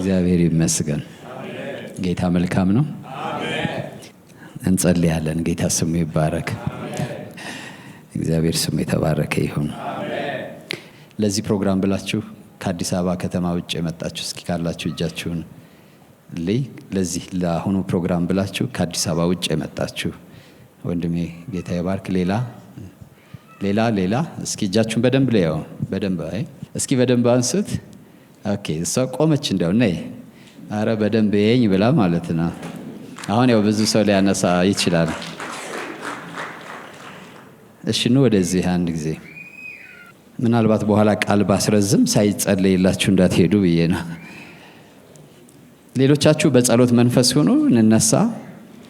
እግዚአብሔር ይመስገን። ጌታ መልካም ነው። እንጸልያለን። ጌታ ስሙ ይባረክ። እግዚአብሔር ስሙ የተባረከ ይሁን። ለዚህ ፕሮግራም ብላችሁ ከአዲስ አበባ ከተማ ውጭ የመጣችሁ እስኪ ካላችሁ እጃችሁን ለዚህ ለአሁኑ ፕሮግራም ብላችሁ ከአዲስ አበባ ውጭ የመጣችሁ ወንድሜ ጌታ ይባርክ። ሌላ እስኪ እጃችሁን በደንብ ለያው በደንብ እስኪ በደንብ አንሱት። ኦኬ እሷ ቆመች እንደው ነይ አረ በደንብ የኝ ብላ ማለት ነው። አሁን ያው ብዙ ሰው ሊያነሳ ይችላል። እሺ ነው ወደዚህ አንድ ጊዜ ምናልባት በኋላ ቃል ባስረዝም ሳይጸልይላችሁ እንዳትሄዱ ብዬ ነው። ሌሎቻችሁ በጸሎት መንፈስ ሆኖ እንነሳ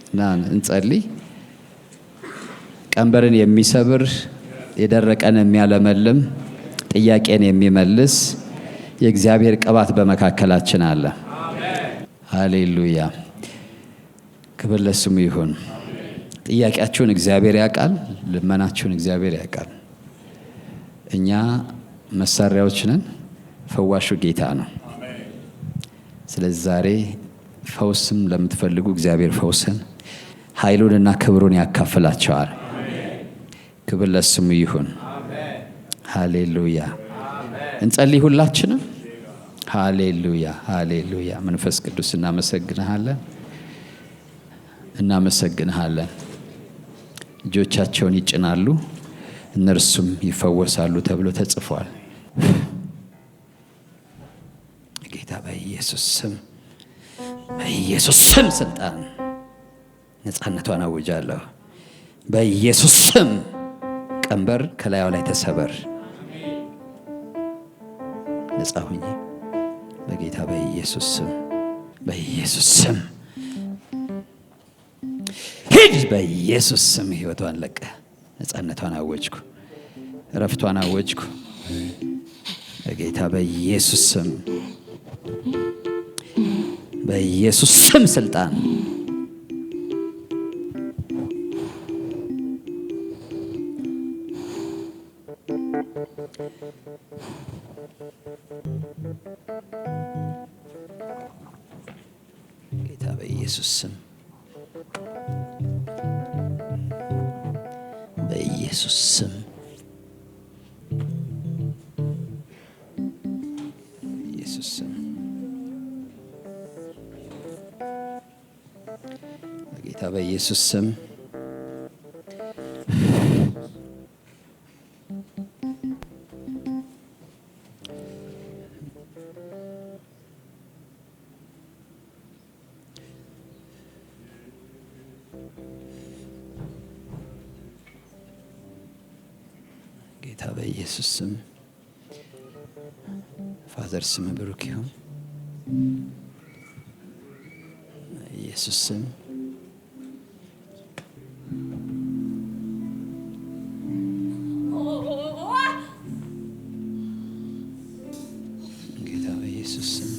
እና እንጸልይ። ቀንበርን የሚሰብር የደረቀን የሚያለመልም ጥያቄን የሚመልስ የእግዚአብሔር ቅባት በመካከላችን አለ። ሃሌሉያ ክብር ለስሙ ይሁን። ጥያቄያችሁን እግዚአብሔር ያውቃል። ልመናችሁን እግዚአብሔር ያውቃል። እኛ መሳሪያዎች ነን። ፈዋሹ ጌታ ነው። ስለዚህ ዛሬ ፈውስም ለምትፈልጉ እግዚአብሔር ፈውስን ኃይሉንና ክብሩን ያካፍላቸዋል። ክብር ለስሙ ይሁን። ሃሌሉያ እንጸልይ ሁላችንም። ሃሌሉያ መንፈስ ቅዱስ እናመሰግንሃለን። እጆቻቸውን ይጭናሉ እነርሱም ይፈወሳሉ ተብሎ ተጽፏል። ጌታ በኢየሱስ ስም ስልጣን ነፃነቷን አውጃለሁ። በኢየሱስ ስም ቀንበር ከላዩ ላይ ተሰበር። ነፃ ሁኚ በጌታ በኢየሱስ ስም ሂድ። በኢየሱስ ስም ህይወቷን ለቀ። ነፃነቷን አወጅኩ። እረፍቷን አወጅኩ በጌታ በኢየሱስ ስም ስልጣን ጌታ በኢየሱስ ስም ጌታ በኢየሱስ ስም ጌታ በኢየሱስ ስም ፋዘር ስም ብሩክ ይሁን። ኢየሱስ ስም ጌታ በኢየሱስ ስም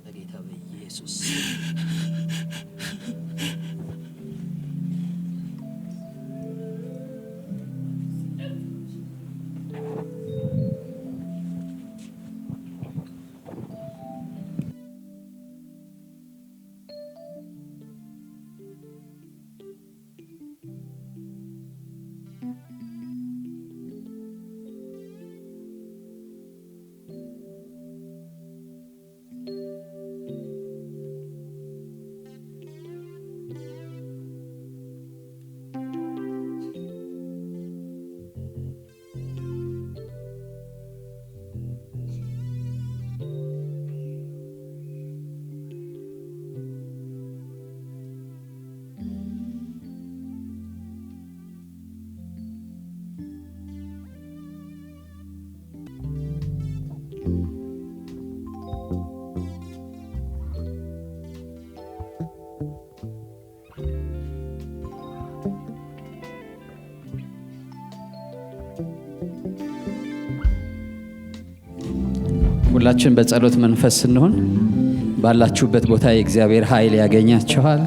በጌታ በኢየሱስ ሁላችን በጸሎት መንፈስ ስንሆን ባላችሁበት ቦታ የእግዚአብሔር ኃይል ያገኛችኋል።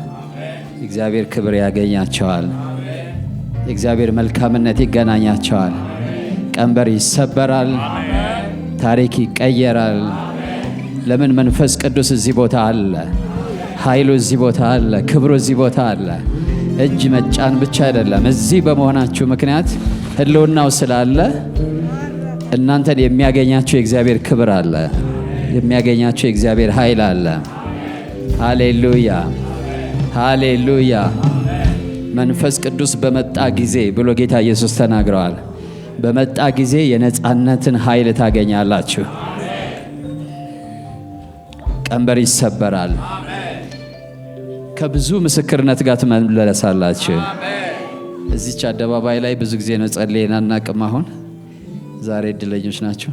የእግዚአብሔር ክብር ያገኛችኋል። የእግዚአብሔር መልካምነት ይገናኛችኋል። ቀንበር ይሰበራል። ታሪክ ይቀየራል። ለምን? መንፈስ ቅዱስ እዚህ ቦታ አለ። ኃይሉ እዚህ ቦታ አለ። ክብሩ እዚህ ቦታ አለ። እጅ መጫን ብቻ አይደለም። እዚህ በመሆናችሁ ምክንያት ህልውናው ስላለ እናንተን የሚያገኛችሁ የእግዚአብሔር ክብር አለ። የሚያገኛችሁ የእግዚአብሔር ኃይል አለ። ሃሌሉያ ሃሌሉያ። መንፈስ ቅዱስ በመጣ ጊዜ ብሎ ጌታ ኢየሱስ ተናግረዋል። በመጣ ጊዜ የነጻነትን ኃይል ታገኛላችሁ። ቀንበር ይሰበራል። ከብዙ ምስክርነት ጋር ትመለሳላችሁ። እዚች አደባባይ ላይ ብዙ ጊዜ ነው ጸልየን አናውቅም። አሁን ዛሬ እድለኞች ናቸው።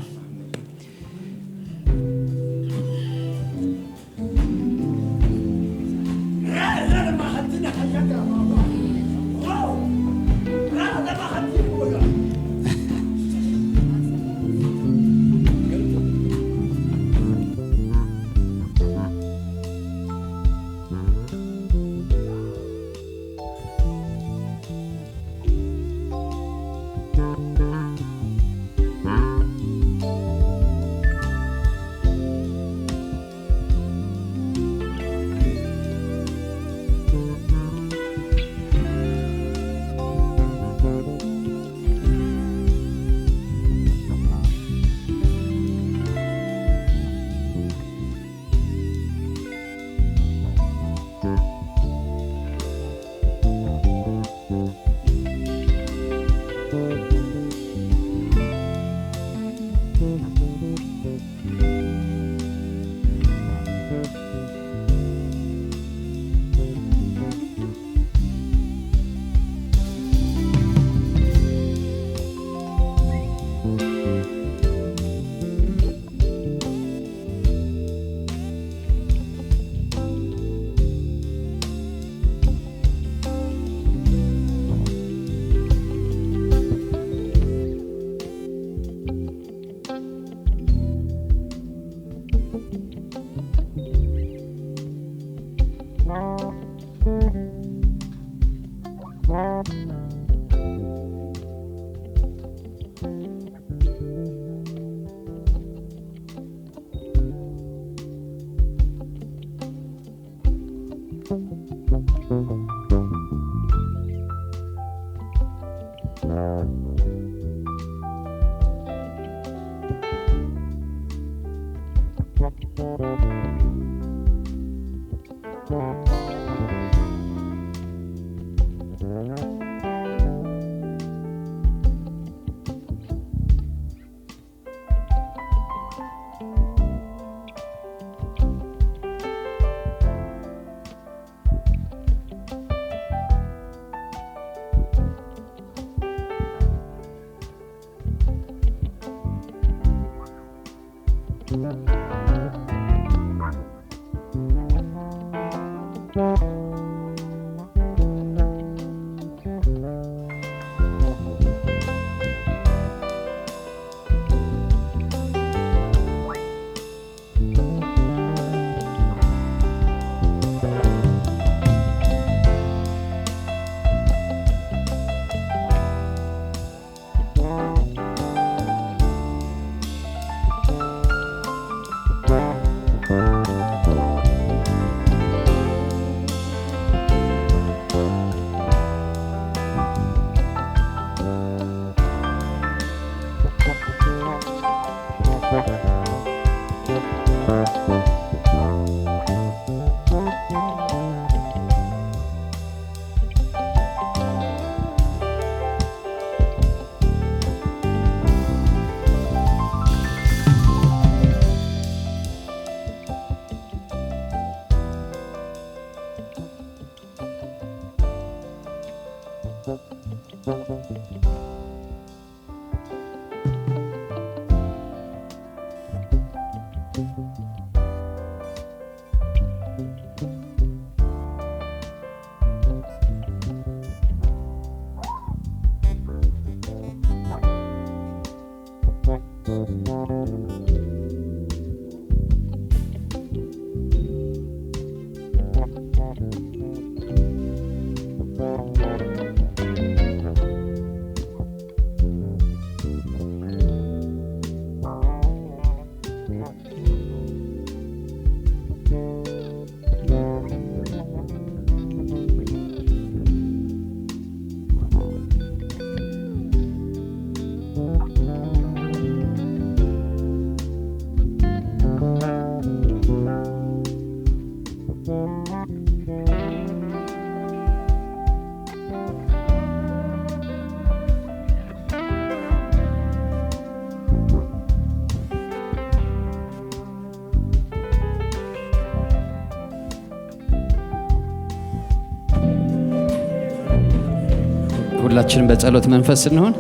ሁላችንም በጸሎት መንፈስ ስንሆን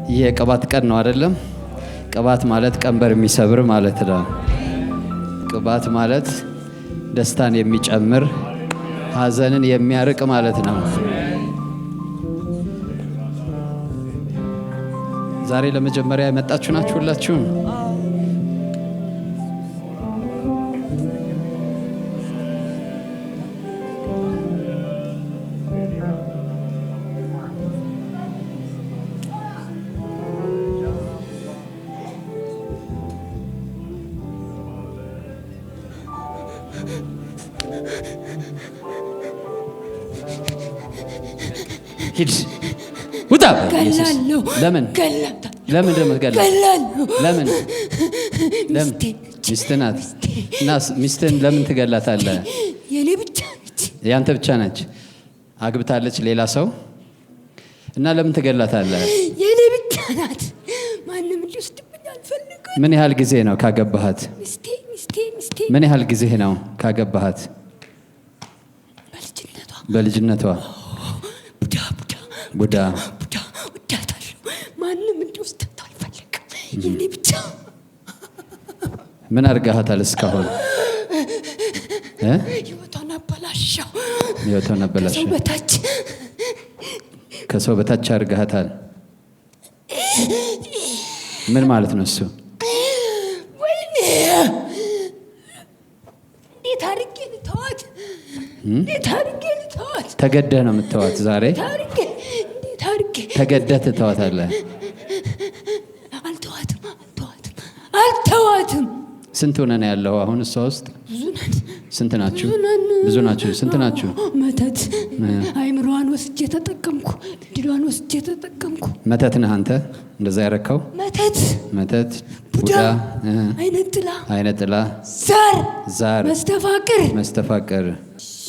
ይህ የቅባት ቀን ነው አይደለም? ቅባት ማለት ቀንበር የሚሰብር ማለት ነው። ቅባት ማለት ደስታን የሚጨምር ሐዘንን የሚያርቅ ማለት ነው። ዛሬ ለመጀመሪያ የመጣችሁ ናችሁ ሁላችሁም? ሂድ ውጣ። ለምን ለምን ለምን ሚስት ናት እና ሚስትን ለምን ትገላታለህ? የኔ ብቻ ነች። ያንተ ብቻ ነች። አግብታለች ሌላ ሰው እና ለምን ትገላታለህ? የኔ ብቻ ናት። ማንም ሊወስድብኝ አልፈልግም። ምን ያህል ጊዜ ነው ካገባሃት? ሚስቴ ምን ያህል ጊዜ ነው ካገባሃት? በልጅነቷ ቡዳ ወዳታለሁ። ማንም እንዲወስዳት አልፈልግም። የኔ ብቻ። ምን አድርጋታል እስካሁን? ህይወቷን አበላሻው። ከሰው በታች አድርጋታል። ምን ማለት ነው እሱ? ወይኔ እንዴት አድርጌ ልተዋት? ተገደህ ነው የምትተዋት? ዛሬ ተገደህ ትተዋታለህ? አልተዋትም። ስንት ሆነ ነው ያለው አሁን እሷ ውስጥ? ስንት ናችሁ? ብዙ ናችሁ። ስንት ናችሁ? መተት አይምሮዋን ወስጄ ተጠቀምኩ። ድሏን ወስጄ ተጠቀምኩ። መተት ነህ አንተ እንደዛ ያረከው? መተት ቡዳ፣ አይነ ጥላ፣ ዛር፣ መስተፋቅር።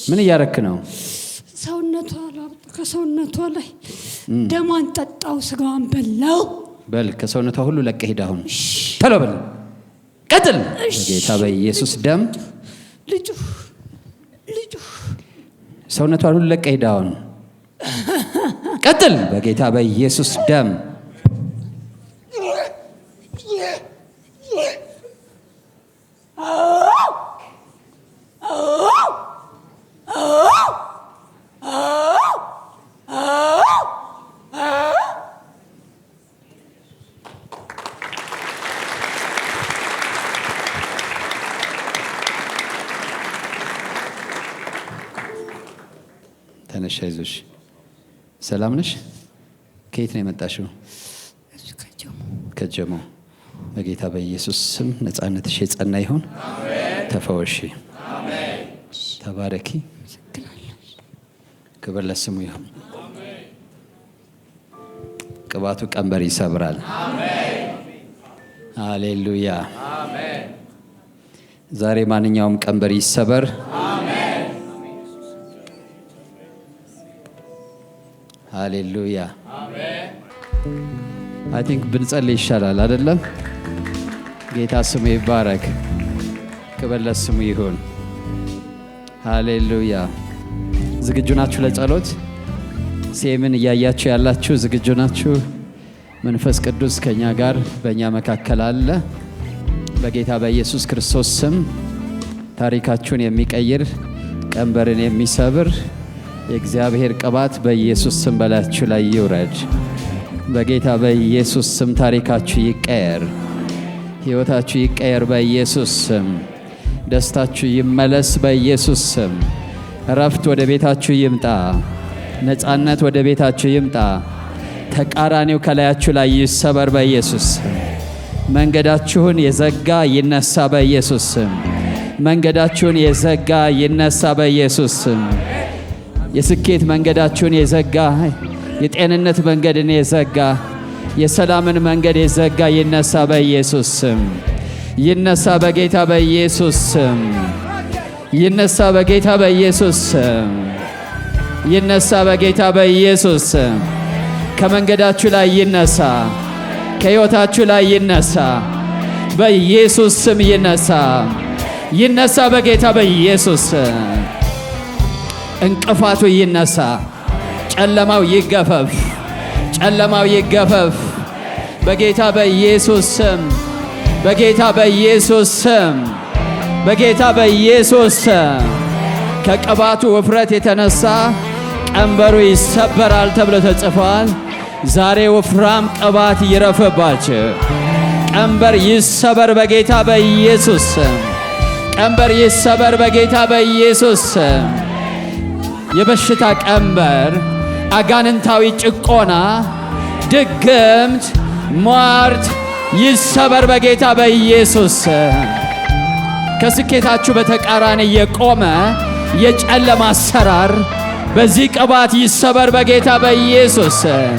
ምን እያረክ ነው? ከሰውነቷ ላይ ደሟን ጠጣው፣ ስጋዋን በላው። በል ከሰውነቷ ሁሉ ለቀህ ሂድ። አሁን ቶሎ በል ቀጥል። በጌታ በኢየሱስ ደም ልጁ ሰውነቷን ሁሉ ለቀህ ሂድ። አሁን ቀጥል። በጌታ በኢየሱስ ደም ተነሽ፣ አይዞሽ። ሰላም ነሽ? ከየት ነው የመጣሽው? ከጀሞ። በጌታ በኢየሱስ ስም ነፃነትሽ የጸና ይሁን። ተፈወሺ። ተባረኪ። ክብር ለስሙ ይሁን። ቅባቱ ቀንበር ይሰብራል። ሃሌሉያ። ዛሬ ማንኛውም ቀንበር ይሰበር። አሜን። ሃሌሉያ። አሜን። አይ ቲንክ ብንጸልይ ይሻላል አይደለም? ጌታ ስሙ ይባረክ። ክብር ለስሙ ይሁን። ሃሌሉያ። ዝግጁ ናችሁ ለጸሎት? ሴምን እያያችሁ ያላችሁ ዝግጁ ናችሁ? መንፈስ ቅዱስ ከኛ ጋር በእኛ መካከል አለ። በጌታ በኢየሱስ ክርስቶስ ስም ታሪካችሁን የሚቀይር ቀንበርን የሚሰብር የእግዚአብሔር ቅባት በኢየሱስ ስም በላያችሁ ላይ ይውረድ። በጌታ በኢየሱስ ስም ታሪካችሁ ይቀየር፣ ሕይወታችሁ ይቀየር በኢየሱስ ስም። ደስታችሁ ይመለስ በኢየሱስ ስም። እረፍት ወደ ቤታችሁ ይምጣ፣ ነፃነት ወደ ቤታችሁ ይምጣ። ተቃራኒው ከላያችሁ ላይ ይሰበር በኢየሱስ ስም። መንገዳችሁን የዘጋ ይነሳ በኢየሱስ ስም። መንገዳችሁን የዘጋ ይነሳ በኢየሱስ ስም። የስኬት መንገዳችሁን የዘጋ፣ የጤንነት መንገድን የዘጋ፣ የሰላምን መንገድ የዘጋ ይነሳ በኢየሱስ ስም። ይነሳ በጌታ በኢየሱስ ስም። ይነሳ በጌታ በኢየሱስ ስም። ይነሳ በጌታ በኢየሱስ ስም። ከመንገዳችሁ ላይ ይነሳ፣ ከሕይወታችሁ ላይ ይነሳ በኢየሱስ ስም። ይነሳ፣ ይነሳ በጌታ በኢየሱስ ስም። እንቅፋቱ ይነሳ፣ ጨለማው ይገፈፍ፣ ጨለማው ይገፈፍ በጌታ በኢየሱስ ስም፣ በጌታ በኢየሱስ ስም፣ በጌታ በኢየሱስ ስም። ከቅባቱ ውፍረት የተነሳ ቀንበሩ ይሰበራል ተብሎ ተጽፏል። ዛሬ ወፍራም ቅባት ይረፍባችሁ። ቀንበር ይሰበር በጌታ በኢየሱስ ስም። ቀንበር ይሰበር በጌታ በኢየሱስ ስም። የበሽታ ቀንበር፣ አጋንንታዊ ጭቆና፣ ድግምት፣ ሟርት ይሰበር በጌታ በኢየሱስ ስም። ከስኬታችሁ በተቃራኒ የቆመ የጨለማ አሰራር በዚህ ቅባት ይሰበር በጌታ በኢየሱስ ስም።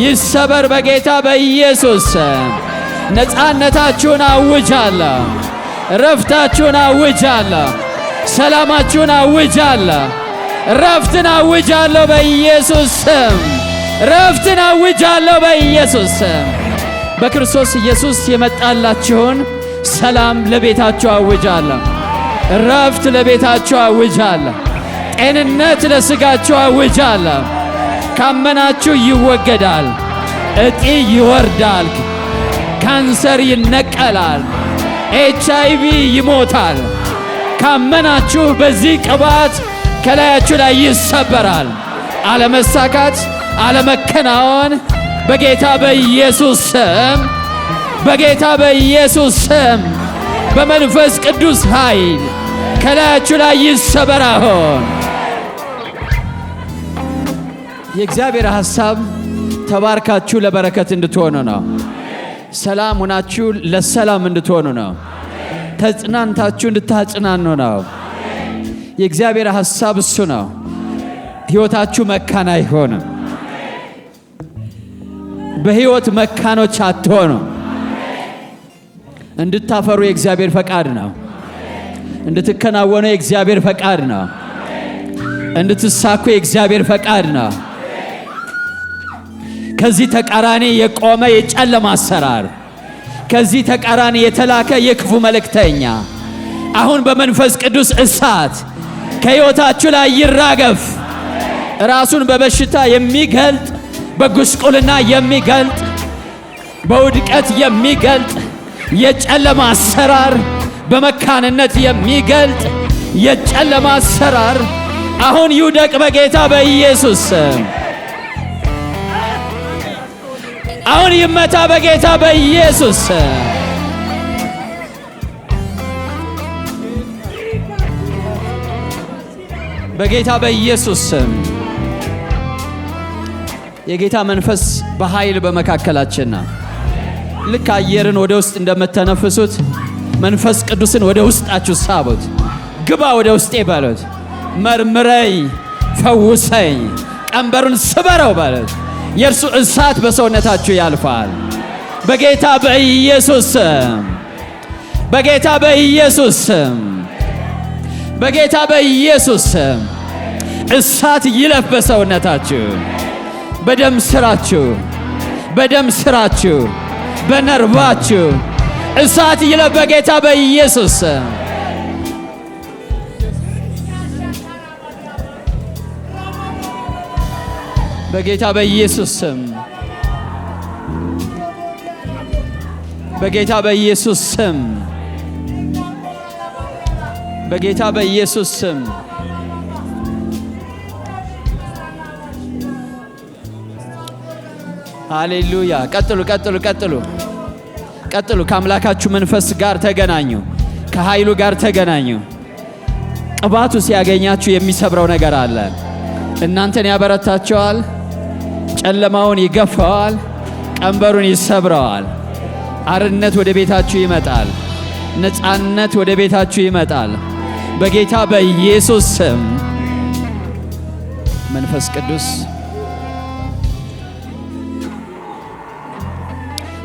ይሰበር በጌታ በኢየሱስ ስም። ነፃነታችሁን አውጃለሁ። ረፍታችሁን አውጃለሁ። ሰላማችሁን አውጃለሁ። ረፍትን አውጃለሁ በኢየሱስ ስም። ረፍትን አውጃለሁ በኢየሱስ ስም። በክርስቶስ ኢየሱስ የመጣላችሁን ሰላም ለቤታችሁ አውጃለሁ። ረፍት ለቤታችሁ አውጃለሁ። ጤንነት ለሥጋችሁ አውጃለሁ። ካመናችሁ ይወገዳል። እጢ ይወርዳል። ካንሰር ይነቀላል። HIV ይሞታል። ካመናችሁ በዚህ ቅባት ከላያችሁ ላይ ይሰበራል። አለመሳካት፣ አለመከናወን በጌታ በኢየሱስ ስም፣ በጌታ በኢየሱስ ስም፣ በመንፈስ ቅዱስ ኃይል ከላያችሁ ላይ ይሰበር አሁን። የእግዚአብሔር ሐሳብ ተባርካችሁ ለበረከት እንድትሆኑ ነው። ሰላም ሆናችሁ ለሰላም እንድትሆኑ ነው። ተጽናንታችሁ እንድታጽናኑ ነው። የእግዚአብሔር ሐሳብ እሱ ነው። ሕይወታችሁ መካን አይሆንም። በሕይወት መካኖች አትሆኑ። እንድታፈሩ የእግዚአብሔር ፈቃድ ነው። እንድትከናወኑ የእግዚአብሔር ፈቃድ ነው። እንድትሳኩ የእግዚአብሔር ፈቃድ ነው። ከዚህ ተቃራኒ የቆመ የጨለማ አሰራር፣ ከዚህ ተቃራኒ የተላከ የክፉ መልእክተኛ አሁን በመንፈስ ቅዱስ እሳት ከሕይወታችሁ ላይ ይራገፍ። ራሱን በበሽታ የሚገልጥ፣ በጉስቁልና የሚገልጥ፣ በውድቀት የሚገልጥ የጨለማ አሰራር፣ በመካንነት የሚገልጥ የጨለማ አሰራር አሁን ይውደቅ በጌታ በኢየሱስ ስም። አሁን ይመታ በጌታ በኢየሱስ ስም። በጌታ በኢየሱስ ስም የጌታ መንፈስ በኃይል በመካከላችን ነው። ልክ አየርን ወደ ውስጥ እንደምተነፍሱት መንፈስ ቅዱስን ወደ ውስጣችሁ ሳቡት። ግባ ወደ ውስጤ በሉት። መርምረኝ፣ ፈውሰኝ፣ ቀንበሩን ስበረው በሉት። የእርሱ እሳት በሰውነታችሁ ያልፋል። በጌታ በኢየሱስ ስም በጌታ በኢየሱስ ስም በጌታ በኢየሱስ ስም እሳት ይለፍ በሰውነታችሁ፣ በደም ስራችሁ፣ በደም ስራችሁ፣ በነርቫችሁ እሳት ይለፍ በጌታ በኢየሱስ ስም። በጌታ በኢየሱስ ስም በጌታ በኢየሱስ ስም በጌታ በኢየሱስ ስም ሃሌሉያ። ቀጥሉ ቀጥሉ ቀጥሉ ቀጥሉ። ከአምላካችሁ መንፈስ ጋር ተገናኙ፣ ከኃይሉ ጋር ተገናኙ። ቅባቱ ሲያገኛችሁ የሚሰብረው ነገር አለ። እናንተን ያበረታቸዋል፣ ጨለማውን ይገፋዋል፣ ቀንበሩን ይሰብረዋል። አርነት ወደ ቤታችሁ ይመጣል፣ ነፃነት ወደ ቤታችሁ ይመጣል በጌታ በኢየሱስ ስም። መንፈስ ቅዱስ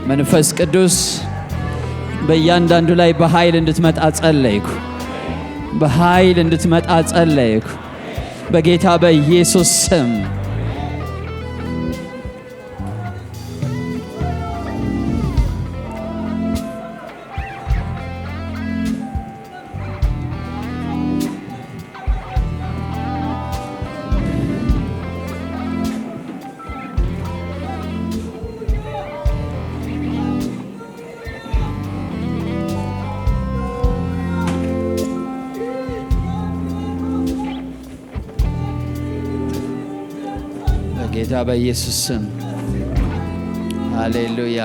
መንፈስ ቅዱስ በእያንዳንዱ ላይ በኃይል እንድትመጣ ጸለይኩ፣ በኃይል እንድትመጣ ጸለይኩ በጌታ በኢየሱስ ስም። በጌታ በኢየሱስ ስም ሃሌሉያ።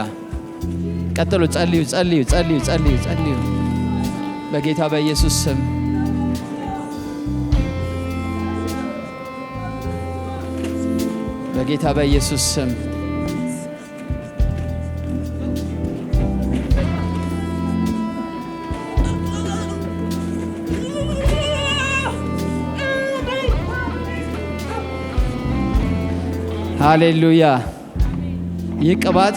ቀጥሉ፣ ጸልዩ ጸልዩ ጸልዩ ጸልዩ ጸልዩ በጌታ በኢየሱስ ስም። በጌታ በኢየሱስ ስም ሃሌሉያ። ይህ ቅባት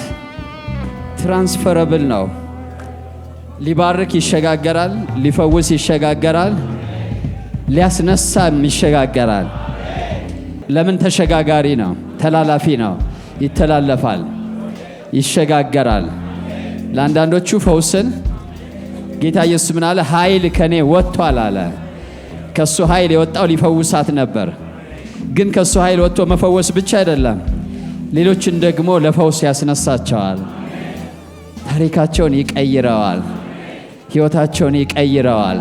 ትራንስፈረብል ነው። ሊባርክ ይሸጋገራል፣ ሊፈውስ ይሸጋገራል፣ ሊያስነሳም ይሸጋገራል። ለምን? ተሸጋጋሪ ነው፣ ተላላፊ ነው፣ ይተላለፋል፣ ይሸጋገራል። ለአንዳንዶቹ ፈውስን ጌታ ኢየሱስ ምን አለ? ኃይል ከኔ ወጥቷል አለ። ከሱ ኃይል የወጣው ሊፈውሳት ነበር። ግን ከሱ ኃይል ወጥቶ መፈወስ ብቻ አይደለም፣ ሌሎችን ደግሞ ለፈውስ ያስነሳቸዋል። ታሪካቸውን ይቀይረዋል፣ ሕይወታቸውን ይቀይረዋል፣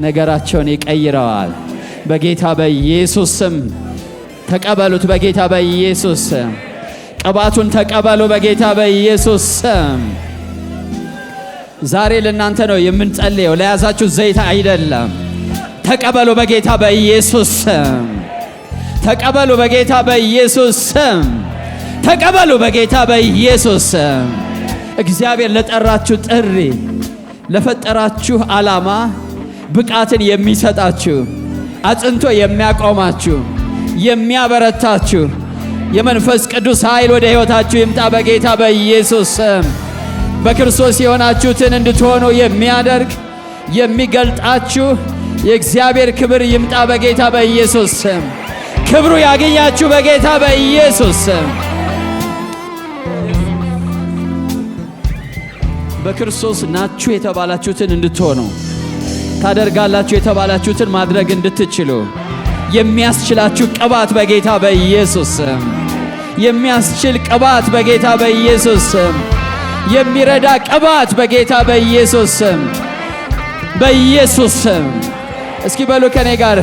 ነገራቸውን ይቀይረዋል። በጌታ በኢየሱስ ስም ተቀበሉት። በጌታ በኢየሱስ ስም ቅባቱን ተቀበሉ። በጌታ በኢየሱስ ስም ዛሬ ለእናንተ ነው የምንጸልየው፣ ለያዛችሁ ዘይት አይደለም። ተቀበሉ በጌታ በኢየሱስ ስም። ተቀበሉ በጌታ በኢየሱስ ስም። ተቀበሉ በጌታ በኢየሱስ ስም። እግዚአብሔር ለጠራችሁ ጥሪ፣ ለፈጠራችሁ ዓላማ ብቃትን የሚሰጣችሁ፣ አጽንቶ የሚያቆማችሁ፣ የሚያበረታችሁ የመንፈስ ቅዱስ ኃይል ወደ ሕይወታችሁ ይምጣ በጌታ በኢየሱስ ስም። በክርስቶስ የሆናችሁትን እንድትሆኑ የሚያደርግ የሚገልጣችሁ የእግዚአብሔር ክብር ይምጣ በጌታ በኢየሱስ ስም። ክብሩ ያገኛችሁ በጌታ በኢየሱስ ስም። በክርስቶስ ናችሁ የተባላችሁትን እንድትሆኑ ታደርጋላችሁ የተባላችሁትን ማድረግ እንድትችሉ የሚያስችላችሁ ቅባት በጌታ በኢየሱስ ስም። የሚያስችል ቅባት በጌታ በኢየሱስ ስም። የሚረዳ ቅባት በጌታ በኢየሱስ ስም። በኢየሱስ ስም እስኪ በሉ ከኔ ጋር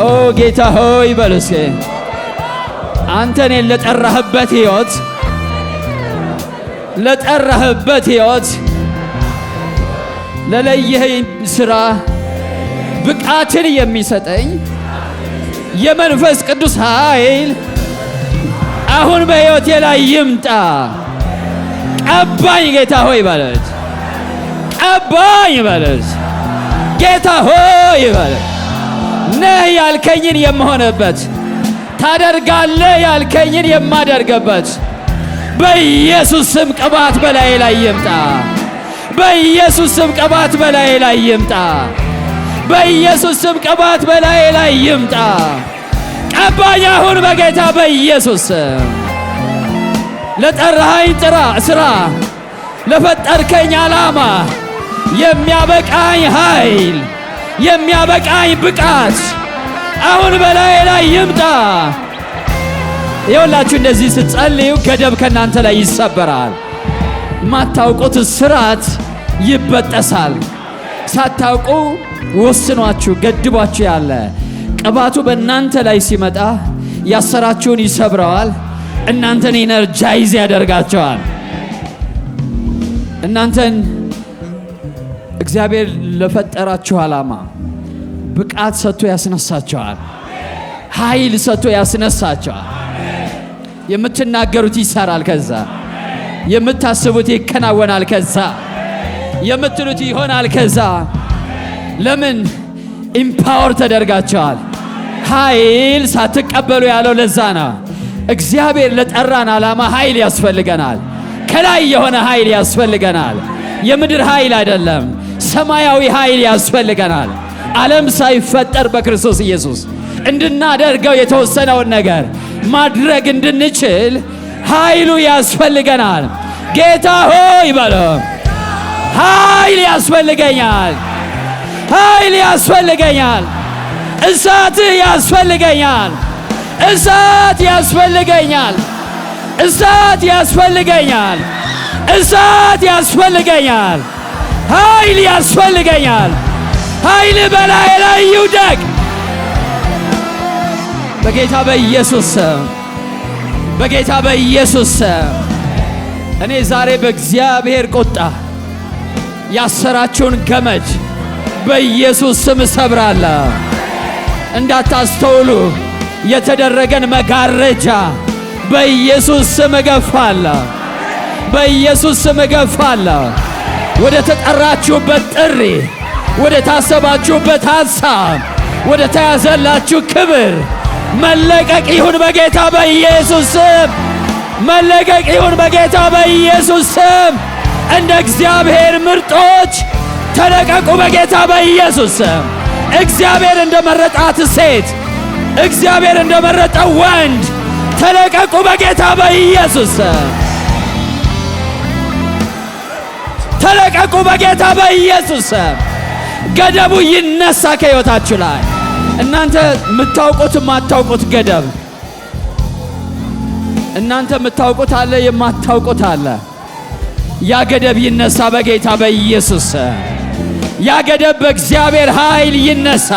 ኦ ጌታ ሆይ በሉ እስኪ አንተ እኔን ለጠራህበት ሕይወት ለለየኸኝ ሥራ ብቃትን የሚሰጠኝ የመንፈስ ቅዱስ ኃይል አሁን በሕይወቴ ላይ ይምጣ። ቀባኝ ጌታ ሆይ በሉት። ቀባኝ በሉት። ጌታ ሆይ በሉት። ነህ ያልከኝን የምሆንበት፣ ታደርጋለህ ያልከኝን የማደርግበት በኢየሱስ ስም ቅባት በላይ ላይ ይምጣ። በኢየሱስ ስም ቅባት በላይ ላይ ይምጣ። በኢየሱስ ስም ቅባት በላይ ላይ ይምጣ። ቀባኝ አሁን በጌታ በኢየሱስ ስም። ለጠራኸኝ ስራ፣ ለፈጠርከኝ ዓላማ የሚያበቃኝ ኃይል፣ የሚያበቃኝ ብቃት አሁን በላይ ላይ ይምጣ። ይኸውላችሁ እንደዚህ ስትጸልዩ ገደብ ከእናንተ ላይ ይሰበራል። ማታውቁት ስርዓት ይበጠሳል። ሳታውቁ ወስኗችሁ ገድቧችሁ ያለ ቅባቱ በእናንተ ላይ ሲመጣ ያሰራችሁን ይሰብረዋል። እናንተን ኢነርጃይዝ ያደርጋቸዋል። እናንተን እግዚአብሔር ለፈጠራችሁ ዓላማ ብቃት ሰጥቶ ያስነሳቸዋል። ኃይል ሰጥቶ ያስነሳቸዋል። የምትናገሩት ይሰራል። ከዛ የምታስቡት ይከናወናል። ከዛ የምትሉት ይሆናል። ከዛ ለምን ኢምፓወር ተደርጋቸዋል። ኃይል ሳትቀበሉ ያለው ለዛ ነው። እግዚአብሔር ለጠራን ዓላማ ኃይል ያስፈልገናል። ከላይ የሆነ ኃይል ያስፈልገናል። የምድር ኃይል አይደለም፣ ሰማያዊ ኃይል ያስፈልገናል። ዓለም ሳይፈጠር በክርስቶስ ኢየሱስ እንድናደርገው የተወሰነውን ነገር ማድረግ እንድንችል ኃይሉ ያስፈልገናል። ጌታ ሆይ በለው፣ ኃይል ያስፈልገኛል፣ ኃይል ያስፈልገኛል፣ እሳት ያስፈልገኛል፣ እሳት ያስፈልገኛል፣ እሳት ያስፈልገኛል፣ እሳት ያስፈልገኛል፣ ኃይል ያስፈልገኛል። ኃይል በላይ ላይ ይውደቅ በጌታ በኢየሱስ ስም፣ በጌታ በኢየሱስ ስም። እኔ ዛሬ በእግዚአብሔር ቁጣ ያሰራችሁን ገመድ በኢየሱስ ስም እሰብራለሁ። እንዳታስተውሉ የተደረገን መጋረጃ በኢየሱስ ስም እገፋለሁ፣ በኢየሱስ ስም እገፋለሁ። ወደ ተጠራችሁበት ጥሪ፣ ወደ ታሰባችሁበት ሐሳብ፣ ወደ ተያዘላችሁ ክብር መለቀቅ ይሁን በጌታ በኢየሱስ ስም። መለቀቅ ይሁን በጌታ በኢየሱስ ስም። እንደ እግዚአብሔር ምርጦች ተለቀቁ በጌታ በኢየሱስ ስም። እግዚአብሔር እንደመረጣት ሴት፣ እግዚአብሔር እንደመረጠው ወንድ ተለቀቁ በጌታ በኢየሱስ ስም። ተለቀቁ በጌታ በኢየሱስ ስም። ገደቡ ይነሳ ከሕይወታችሁ ላይ። እናንተ የምታውቁት የማታውቁት ገደብ፣ እናንተ የምታውቁት አለ፣ የማታውቁት አለ። ያ ገደብ ይነሳ በጌታ በኢየሱስ ስም። ያ ገደብ በእግዚአብሔር ኃይል ይነሳ፣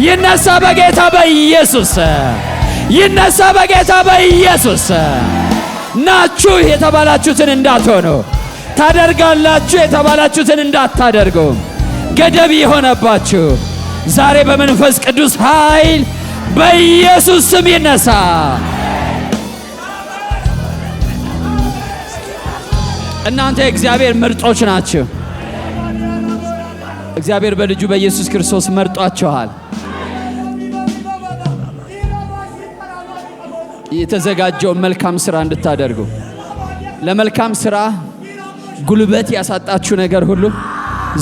ይነሳ በጌታ በኢየሱስ ስም፣ ይነሳ በጌታ በኢየሱስ ስም። ናችሁ የተባላችሁትን እንዳትሆኑ፣ ታደርጋላችሁ የተባላችሁትን እንዳታደርጉ ገደብ የሆነባችሁ ዛሬ በመንፈስ ቅዱስ ኃይል በኢየሱስ ስም ይነሳ። እናንተ የእግዚአብሔር ምርጦች ናችሁ። እግዚአብሔር በልጁ በኢየሱስ ክርስቶስ መርጧችኋል። የተዘጋጀውን መልካም ሥራ እንድታደርጉ። ለመልካም ሥራ ጉልበት ያሳጣችሁ ነገር ሁሉ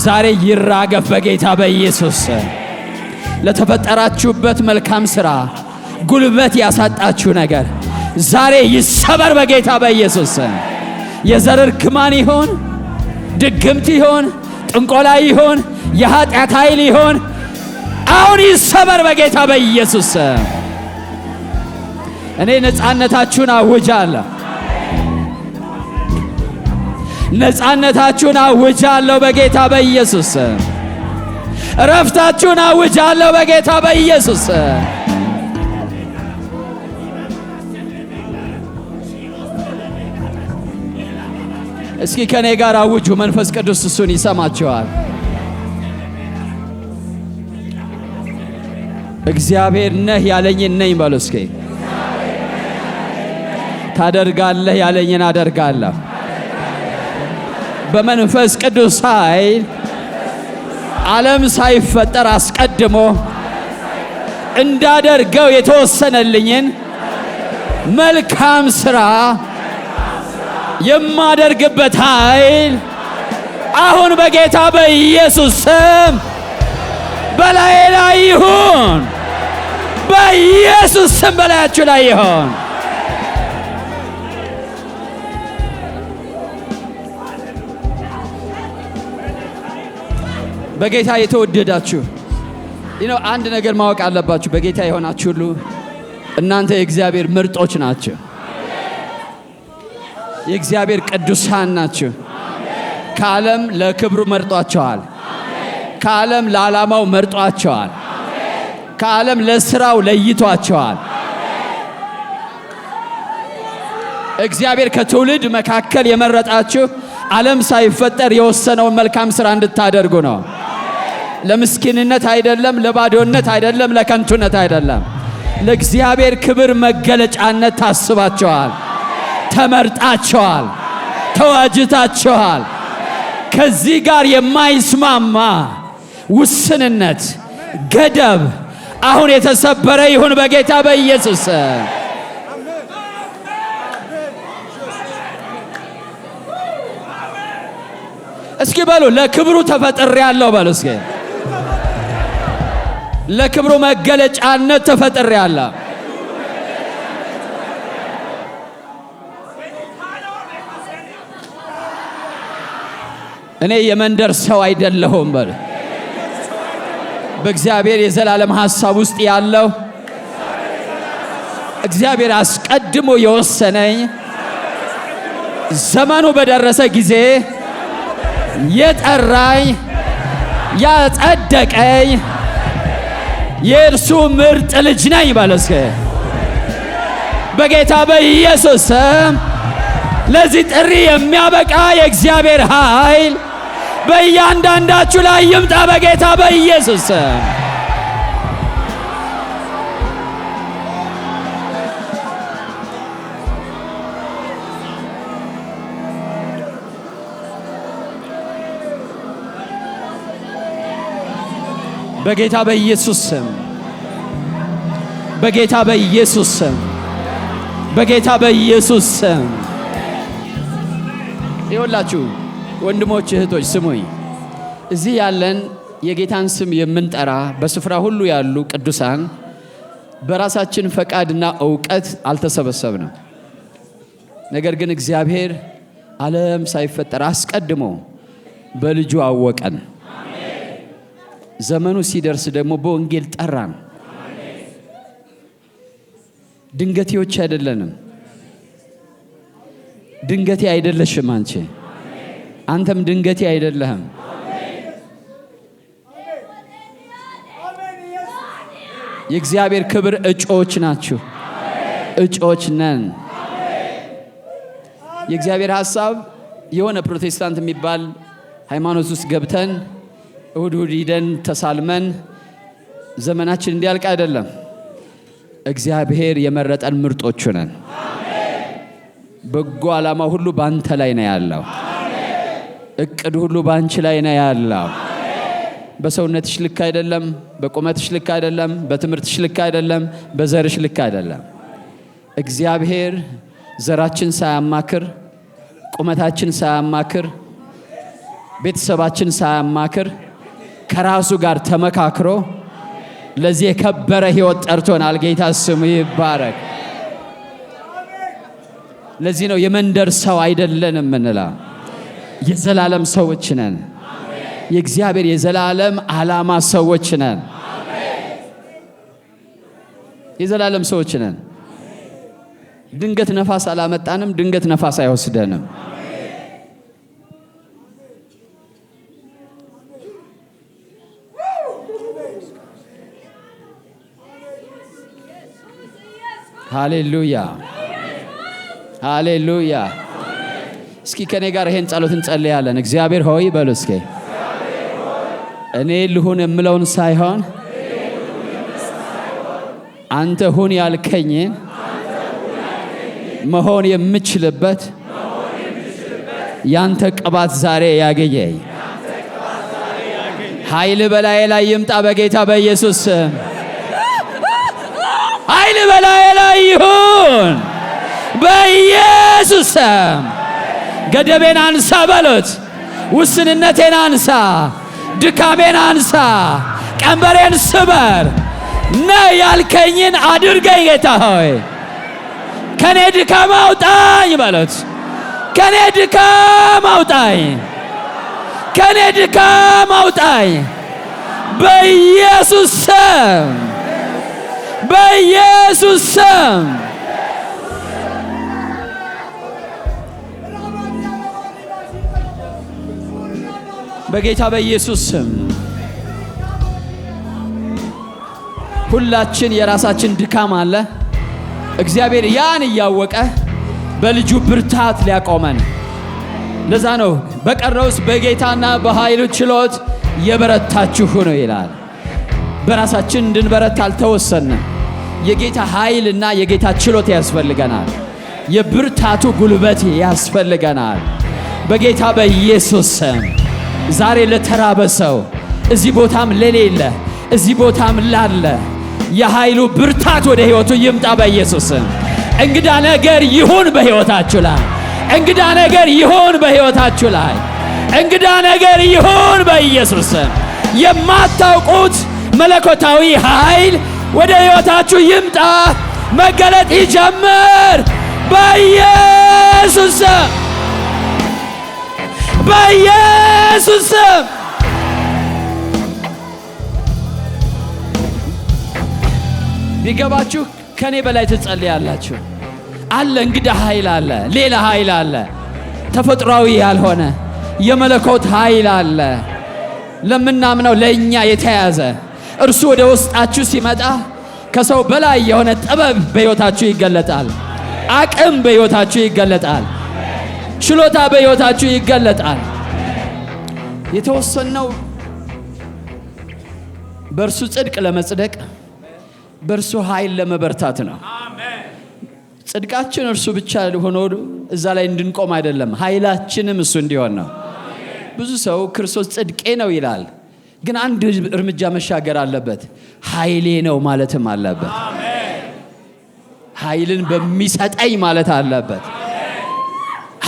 ዛሬ ይራገፍ በጌታ በኢየሱስ። ለተፈጠራችሁበት መልካም ሥራ ጉልበት ያሳጣችሁ ነገር ዛሬ ይሰበር በጌታ በኢየሱስ። የዘር ርግማን ይሆን፣ ድግምት ይሆን፣ ጥንቆላ ይሆን፣ የኃጢአት ኃይል ይሆን፣ አሁን ይሰበር በጌታ በኢየሱስ። እኔ ነፃነታችሁን አውጃለሁ፣ ነፃነታችሁን አውጃለሁ በጌታ በኢየሱስ። እረፍታችሁን አውጃለሁ በጌታ በኢየሱስ። እስኪ ከኔ ጋር አውጁ። መንፈስ ቅዱስ እሱን ይሰማቸዋል። እግዚአብሔር ነህ ያለኝን ነኝ በሉ እስኪ። ታደርጋለህ ያለኝን አደርጋለሁ። በመንፈስ ቅዱስ ኃይል ዓለም ሳይፈጠር አስቀድሞ እንዳደርገው የተወሰነልኝን መልካም ሥራ የማደርግበት ኃይል አሁን በጌታ በኢየሱስ ስም በላይ ላይ ይሁን። በኢየሱስ ስም በላያችሁ ላይ ይሁን። በጌታ የተወደዳችሁ አንድ ነገር ማወቅ አለባችሁ። በጌታ የሆናችሁ ሁሉ እናንተ የእግዚአብሔር ምርጦች ናችሁ። የእግዚአብሔር ቅዱሳን ናችሁ። ከዓለም ለክብሩ መርጧቸዋል። ከዓለም ለዓላማው መርጧቸዋል። ከዓለም ለስራው ለይቷቸዋል። እግዚአብሔር ከትውልድ መካከል የመረጣችሁ ዓለም ሳይፈጠር የወሰነውን መልካም ሥራ እንድታደርጉ ነው። ለምስኪንነት አይደለም፣ ለባዶነት አይደለም፣ ለከንቱነት አይደለም። ለእግዚአብሔር ክብር መገለጫነት ታስባቸዋል፣ ተመርጣቸዋል፣ ተዋጅታቸዋል። ከዚህ ጋር የማይስማማ ውስንነት፣ ገደብ አሁን የተሰበረ ይሁን በጌታ በኢየሱስ። እስኪ በሉ ለክብሩ ተፈጥሬያለሁ በሉ እስኪ። ለክብሩ መገለጫነት ተፈጥሬያለሁ። እኔ የመንደር ሰው አይደለሁም በሉ። በእግዚአብሔር የዘላለም ሐሳብ ውስጥ ያለው እግዚአብሔር አስቀድሞ የወሰነኝ ዘመኑ በደረሰ ጊዜ የጠራኝ ያጸደቀኝ የእርሱ ምርጥ ልጅ ነኝ በሉ እስኪ። በጌታ በኢየሱስ ስም ለዚህ ጥሪ የሚያበቃ የእግዚአብሔር ኃይል በእያንዳንዳችሁ ላይ ይምጣ በጌታ በኢየሱስ ስም። በጌታ በኢየሱስ ስም፣ በጌታ በኢየሱስ ስም፣ በጌታ በኢየሱስ ስም። ይኸውላችሁ ወንድሞች እህቶች ስሙኝ። እዚህ ያለን የጌታን ስም የምንጠራ በስፍራ ሁሉ ያሉ ቅዱሳን በራሳችን ፈቃድና ዕውቀት አልተሰበሰብንም። ነገር ግን እግዚአብሔር ዓለም ሳይፈጠር አስቀድሞ በልጁ አወቀን። ዘመኑ ሲደርስ ደግሞ በወንጌል ጠራን። ድንገቴዎች አይደለንም። ድንገቴ አይደለሽም አንቺ፣ አንተም ድንገቴ አይደለህም። የእግዚአብሔር ክብር እጮች ናችሁ። እጮች ነን። የእግዚአብሔር ሐሳብ የሆነ ፕሮቴስታንት የሚባል ሃይማኖት ውስጥ ገብተን እሁድ እሁድ ሂደን ተሳልመን ዘመናችን እንዲያልቅ አይደለም። እግዚአብሔር የመረጠን ምርጦቹ ነን። በጎ ዓላማ ሁሉ ባንተ ላይ ነው ያለው። እቅድ ሁሉ ባንቺ ላይ ነው ያለው። በሰውነትሽ ልክ አይደለም፣ በቁመትሽ ልክ አይደለም፣ በትምህርትሽ ልክ አይደለም፣ በዘርሽ ልክ አይደለም። እግዚአብሔር ዘራችን ሳያማክር፣ ቁመታችን ሳያማክር፣ ቤተሰባችን ሳያማክር ከራሱ ጋር ተመካክሮ ለዚህ የከበረ ሕይወት ጠርቶናል። ጌታ ስሙ ይባረክ። ለዚህ ነው የመንደር ሰው አይደለንም የምንለው። የዘላለም ሰዎች ነን። የእግዚአብሔር የዘላለም ዓላማ ሰዎች ነን። የዘላለም ሰዎች ነን። ድንገት ነፋስ አላመጣንም። ድንገት ነፋስ አይወስደንም። ሃሌሉያ ሃሌሉያ። እስኪ ከኔ ጋር ይሄን ጸሎት እንጸልያለን። እግዚአብሔር ሆይ በሉ እስኪ። እኔ ልሁን የምለውን ሳይሆን አንተ ሁን ያልከኝን መሆን የምችልበት ያንተ ቅባት ዛሬ ያገኘኝ። ኃይል በላዬ ላይ ይምጣ በጌታ በኢየሱስ ስም። ኃይል በላዬ ላይ ይሁን በኢየሱስ ስም። ገደቤን አንሳ በሉት። ውስንነቴን አንሳ፣ ድካሜን አንሳ፣ ቀንበሬን ስበር። ነይ ያልከኝን አድርገኝ ጌታ ሆይ። ከኔ ድካም አውጣኝ በሉት። ከኔ ድካም አውጣኝ፣ ከኔ ድካም አውጣኝ በኢየሱስ ስም፣ በኢየሱስ ስም። በጌታ በኢየሱስ ስም ሁላችን የራሳችን ድካም አለ። እግዚአብሔር ያን እያወቀ በልጁ ብርታት ሊያቆመን፣ ለዛ ነው በቀረውስ በጌታና በኃይሉ ችሎት የበረታችሁ ነው ይላል። በራሳችን እንድንበረታ አልተወሰንም። የጌታ ኃይልና የጌታ ችሎት ያስፈልገናል። የብርታቱ ጉልበት ያስፈልገናል። በጌታ በኢየሱስ ስም ዛሬ ለተራበ ሰው እዚህ ቦታም ለሌለ እዚህ ቦታም ላለ የኃይሉ ብርታት ወደ ሕይወቱ ይምጣ በኢየሱስ ስም። እንግዳ ነገር ይሁን በሕይወታችሁ ላይ፣ እንግዳ ነገር ይሁን በሕይወታችሁ ላይ፣ እንግዳ ነገር ይሁን በኢየሱስ ስም። የማታውቁት መለኮታዊ ኃይል ወደ ሕይወታችሁ ይምጣ፣ መገለጥ ይጀምር በኢየሱስ ስም፣ በኢየሱስ ስም። ቢገባችሁ ከኔ በላይ ትጸልያላችሁ። አለ እንግዳ ኃይል አለ፣ ሌላ ኃይል አለ፣ ተፈጥሯዊ ያልሆነ የመለኮት ኃይል አለ። ለምናምነው ለእኛ የተያዘ እርሱ ወደ ውስጣችሁ ሲመጣ ከሰው በላይ የሆነ ጥበብ በሕይወታችሁ ይገለጣል። አቅም በሕይወታችሁ ይገለጣል። ችሎታ በሕይወታችሁ ይገለጣል። የተወሰነው በእርሱ ጽድቅ ለመጽደቅ፣ በእርሱ ኃይል ለመበርታት ነው። ጽድቃችን እርሱ ብቻ ሆኖ እዛ ላይ እንድንቆም አይደለም፣ ኃይላችንም እሱ እንዲሆን ነው። ብዙ ሰው ክርስቶስ ጽድቄ ነው ይላል፣ ግን አንድ እርምጃ መሻገር አለበት። ኃይሌ ነው ማለትም አለበት። ኃይልን በሚሰጠኝ ማለት አለበት።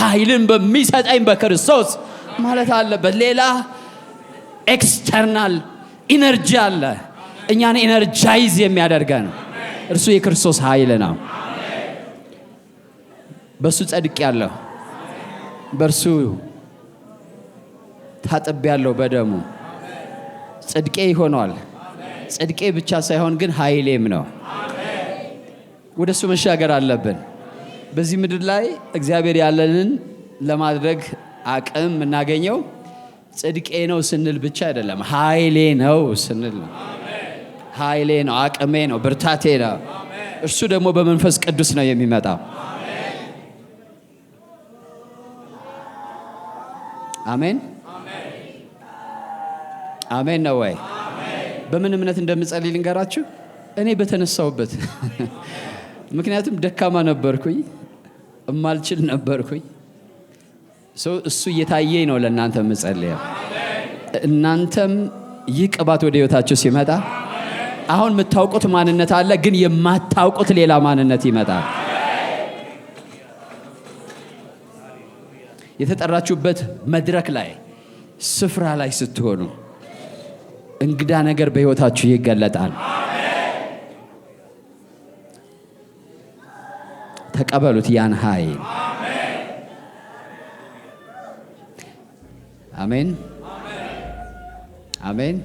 ኃይልን በሚሰጠኝ በክርስቶስ ማለት አለበት። ሌላ ኤክስተርናል ኢነርጂ አለ እኛን ኢነርጃይዝ የሚያደርገን፣ እርሱ የክርስቶስ ኃይል ነው። በሱ ጸድቅ ያለው፣ በእርሱ ታጥብ ያለው፣ በደሙ ጽድቄ ይሆናል። ጽድቄ ብቻ ሳይሆን ግን ኃይሌም ነው። ወደ እሱ መሻገር አለብን። በዚህ ምድር ላይ እግዚአብሔር ያለንን ለማድረግ አቅም የምናገኘው ጽድቄ ነው ስንል ብቻ አይደለም፣ ኃይሌ ነው ስንል ነው። ኃይሌ ነው፣ አቅሜ ነው፣ ብርታቴ ነው። እርሱ ደግሞ በመንፈስ ቅዱስ ነው የሚመጣው። አሜን አሜን ነው ወይ? በምን እምነት እንደምጸልይ ልንገራችሁ። እኔ በተነሳውበት ምክንያቱም ደካማ ነበርኩኝ፣ እማልችል ነበርኩኝ። እሱ እየታየኝ ነው ለእናንተ የምጸልየው። እናንተም ይህ ቅባት ወደ ሕይወታችሁ ሲመጣ አሁን የምታውቁት ማንነት አለ፣ ግን የማታውቁት ሌላ ማንነት ይመጣል። የተጠራችሁበት መድረክ ላይ ስፍራ ላይ ስትሆኑ እንግዳ ነገር በሕይወታችሁ ይገለጣል። ተቀበሉት ያን ኃይል። አሜን አሜን።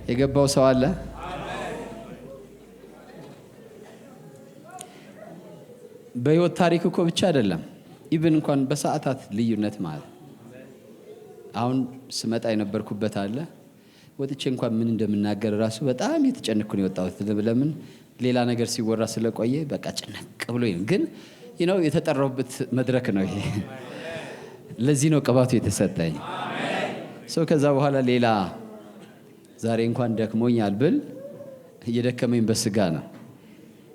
የገባው ሰው አለ? በሕይወት ታሪክ እኮ ብቻ አይደለም፣ ኢቭን እንኳን በሰዓታት ልዩነት ማለት አሁን ስመጣ የነበርኩበት አለ። ወጥቼ እንኳን ምን እንደምናገር ራሱ በጣም የተጨነኩ ነው የወጣሁት። ለምን ሌላ ነገር ሲወራ ስለቆየ በቃ ጭንቅ ብሎኝ፣ ግን የተጠራሁበት መድረክ ነው ይሄ። ለዚህ ነው ቅባቱ የተሰጠኝ ሰው። ከዛ በኋላ ሌላ ዛሬ እንኳን ደክሞኛል ብል እየደከመኝ በስጋ ነው።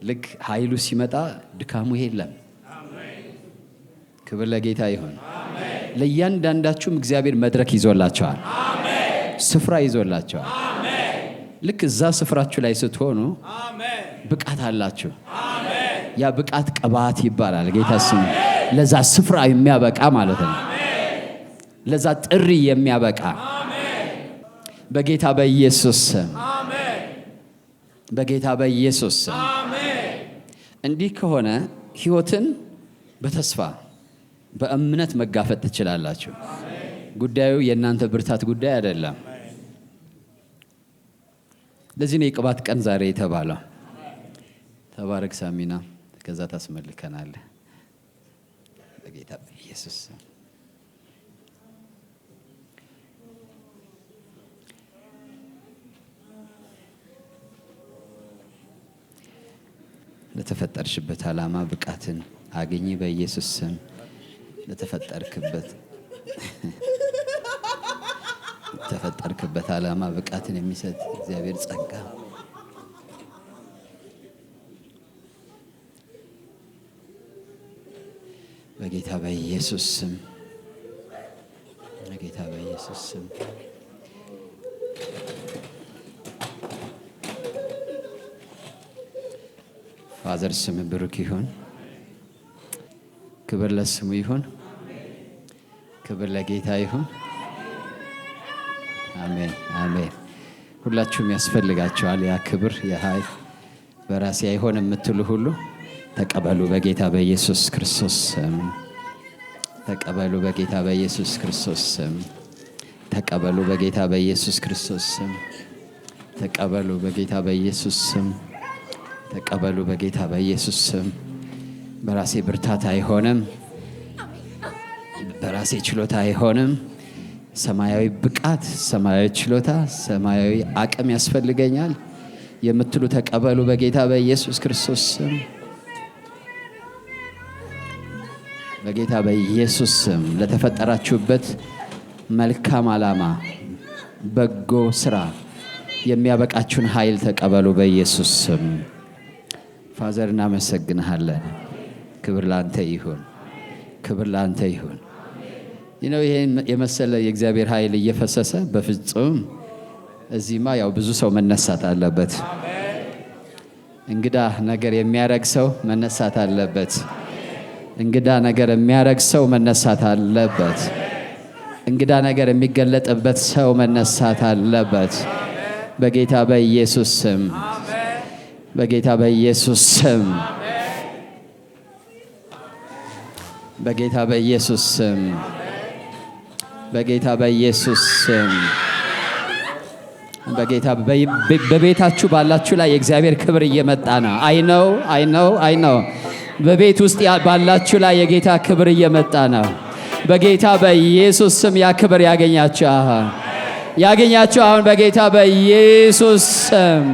ልክ ኃይሉ ሲመጣ ድካሙ የለም። ክብር ለጌታ ይሁን። ለእያንዳንዳችሁም እግዚአብሔር መድረክ ይዞላቸዋል፣ ስፍራ ይዞላቸዋል። ልክ እዛ ስፍራችሁ ላይ ስትሆኑ ብቃት አላችሁ። ያ ብቃት ቅባት ይባላል። ጌታ ስሙ ለዛ ስፍራ የሚያበቃ ማለት ነው። ለዛ ጥሪ የሚያበቃ በጌታ በኢየሱስ ስም በጌታ በኢየሱስ ስም። እንዲህ ከሆነ ሕይወትን በተስፋ በእምነት መጋፈጥ ትችላላችሁ። ጉዳዩ የእናንተ ብርታት ጉዳይ አይደለም። ለዚህ ነው የቅባት ቀን ዛሬ የተባለው። ተባረክ ሳሚና፣ ከዛ ታስመልከናለህ በጌታ በኢየሱስ ስም። ለተፈጠርሽበት ዓላማ ብቃትን አግኚ በኢየሱስ ስም። ለተፈጠርክበት ዓላማ ብቃትን የሚሰጥ እግዚአብሔር ጸጋ በጌታ በኢየሱስ ስም በጌታ በኢየሱስ ስም። ፋዘር ስም ብሩክ ይሁን። ክብር ለስሙ ይሁን። ክብር ለጌታ ይሁን። አሜን አሜን። ሁላችሁም ያስፈልጋችኋል ያ ክብር ያ ኃይል። በራሴ አይሆን የምትሉ ሁሉ ተቀበሉ በጌታ በኢየሱስ ክርስቶስ ስም። ተቀበሉ በጌታ በኢየሱስ ክርስቶስ ስም። ተቀበሉ በጌታ በኢየሱስ ክርስቶስ ስም። ተቀበሉ በጌታ በኢየሱስ ስም። ተቀበሉ በጌታ በኢየሱስ ስም። በራሴ ብርታት አይሆንም፣ በራሴ ችሎታ አይሆንም። ሰማያዊ ብቃት፣ ሰማያዊ ችሎታ፣ ሰማያዊ አቅም ያስፈልገኛል የምትሉ ተቀበሉ በጌታ በኢየሱስ ክርስቶስ ስም። በጌታ በኢየሱስ ስም ለተፈጠራችሁበት መልካም ዓላማ፣ በጎ ስራ የሚያበቃችሁን ኃይል ተቀበሉ በኢየሱስ ስም። ፋዘር እናመሰግንሃለን። ክብር ላንተ ይሁን፣ ክብር ላንተ ይሁን። ይሄን የመሰለ የእግዚአብሔር ኃይል እየፈሰሰ በፍጹም እዚህማ ያው ብዙ ሰው መነሳት አለበት። እንግዳ ነገር የሚያረግ ሰው መነሳት አለበት። እንግዳ ነገር የሚያረግ ሰው መነሳት አለበት። እንግዳ ነገር የሚገለጥበት ሰው መነሳት አለበት። በጌታ በኢየሱስ ስም፣ በጌታ በኢየሱስ ስም፣ በጌታ በኢየሱስ ስም፣ በጌታ በኢየሱስ ስም፣ በጌታ በቤታችሁ ባላችሁ ላይ የእግዚአብሔር ክብር እየመጣ ነው። አይ ነው በቤት ውስጥ ባላችሁ ላይ የጌታ ክብር እየመጣ ነው። በጌታ በኢየሱስ ስም ያ ክብር ያገኛችሁ አሁን በጌታ በኢየሱስ ስም